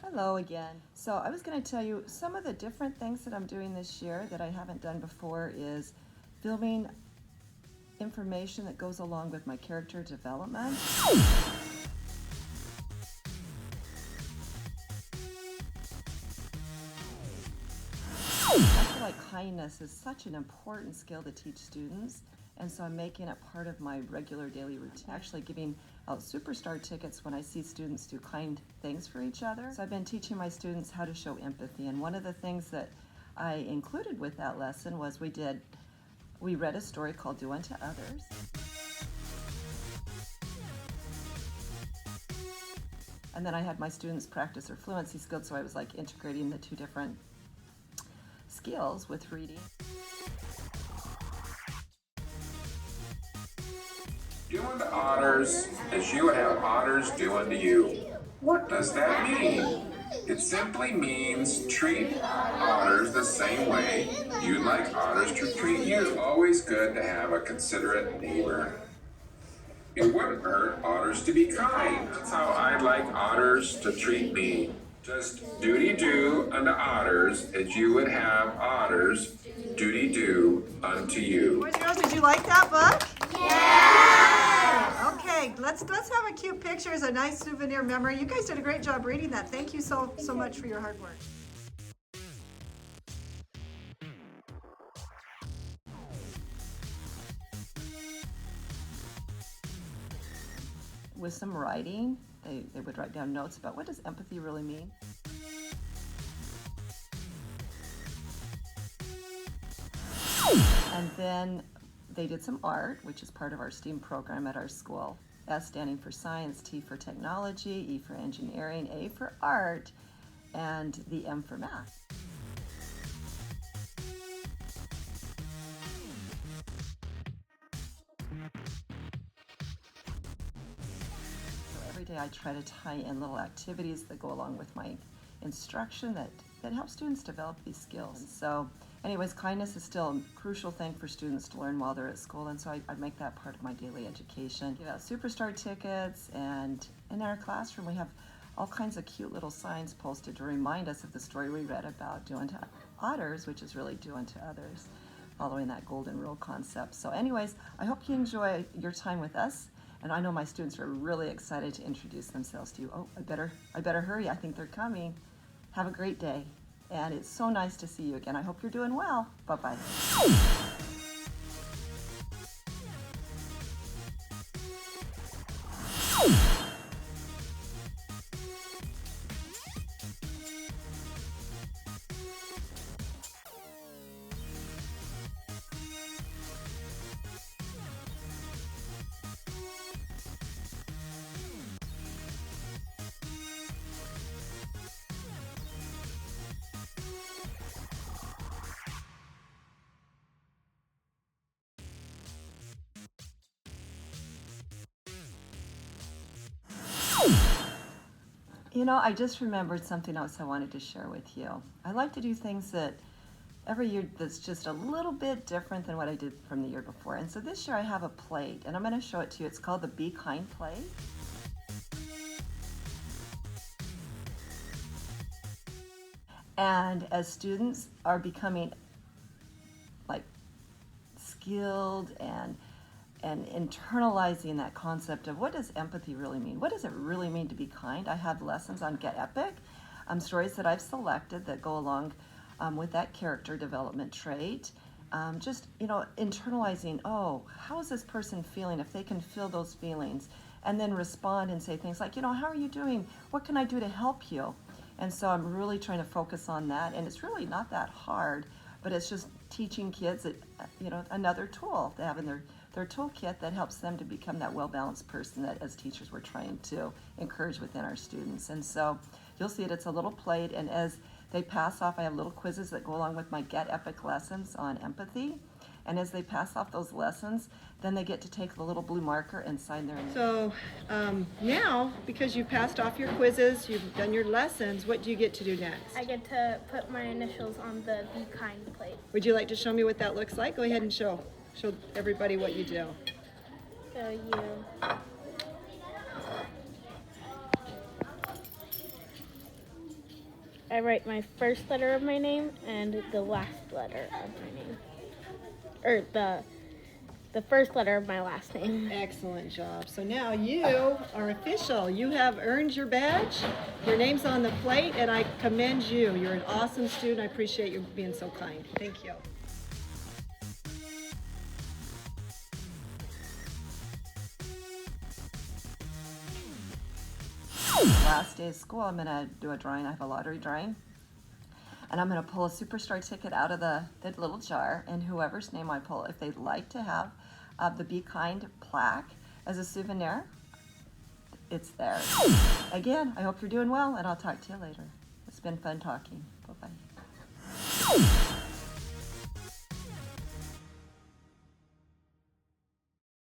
Hello again. So I was going to tell you some of the different things that I'm doing this year that I haven't done before is filming information that goes along with my character development. I feel like kindness is such an important skill to teach students, and so I'm making it part of my regular daily routine, actually giving out superstar tickets when I see students do kind things for each other. So I've been teaching my students how to show empathy, and one of the things that I included with that lesson was we read a story called Do Unto Others. And then I had my students practice their fluency skills, so I was like integrating the two different skills with reading. Do unto otters as you would have otters do unto you. What does that mean? It simply means treat otters the same way you'd like otters to treat you. It's always good to have a considerate neighbor. It wouldn't hurt otters to be kind. That's how I'd like otters to treat me. Just duty-do unto otters as you would have otters duty-do unto you. Boys and girls, did you like that book? Yeah! Okay, let's have a cute picture as a nice souvenir memory. You guys did a great job reading that. Thank you so much for your hard work. With some writing, they would write down notes about what does empathy really mean. And then they did some art, which is part of our STEAM program at our school. S standing for science, T for technology, E for engineering, A for art, and the M for math. Every day I try to tie in little activities that go along with my instruction that help students develop these skills. And so anyways, kindness is still a crucial thing for students to learn while they're at school, and so I make that part of my daily education. Give out superstar tickets, and in our classroom we have all kinds of cute little signs posted to remind us of the story we read about Do Unto Otters, which is really do unto others, following that golden rule concept. So anyways, I hope you enjoy your time with us. And I know my students are really excited to introduce themselves to you. Oh, I better hurry. I think they're coming. Have a great day. And it's so nice to see you again. I hope you're doing well. Bye-bye. You know, I just remembered something else I wanted to share with you. I like to do things that every year that's just a little bit different than what I did from the year before. And so this year I have a plate, and I'm going to show it to you. It's called the Be Kind plate. And as students are becoming like skilled and internalizing that concept of what does empathy really mean? What does it really mean to be kind? I have lessons on Get Epic, stories that I've selected that go along with that character development trait. Just, internalizing, oh, how is this person feeling? If they can feel those feelings and then respond and say things like, how are you doing? What can I do to help you? And so I'm really trying to focus on that. And it's really not that hard, but it's just teaching kids that, another tool they have in their toolkit that helps them to become that well-balanced person that as teachers we're trying to encourage within our students. And so you'll see it's a little plate, and as they pass off, I have little quizzes that go along with my Get Epic lessons on empathy. And as they pass off those lessons, then they get to take the little blue marker and sign their name. So now, because you've passed off your quizzes, you've done your lessons, what do you get to do next? I get to put my initials on the Be Kind plate. Would you like to show me what that looks like? Go ahead and show everybody what you do. So you I write my first letter of my name and the last letter of my name. Or the first letter of my last name. Excellent job. So now you are official. You have earned your badge. Your name's on the plate, and I commend you. You're an awesome student. I appreciate you being so kind. Thank you. Last day of school, I'm going to do a drawing. I have a lottery drawing. And I'm going to pull a Superstar ticket out of the little jar, and whoever's name I pull, if they'd like to have the Be Kind plaque as a souvenir, it's there. Again, I hope you're doing well, and I'll talk to you later. It's been fun talking. Bye-bye.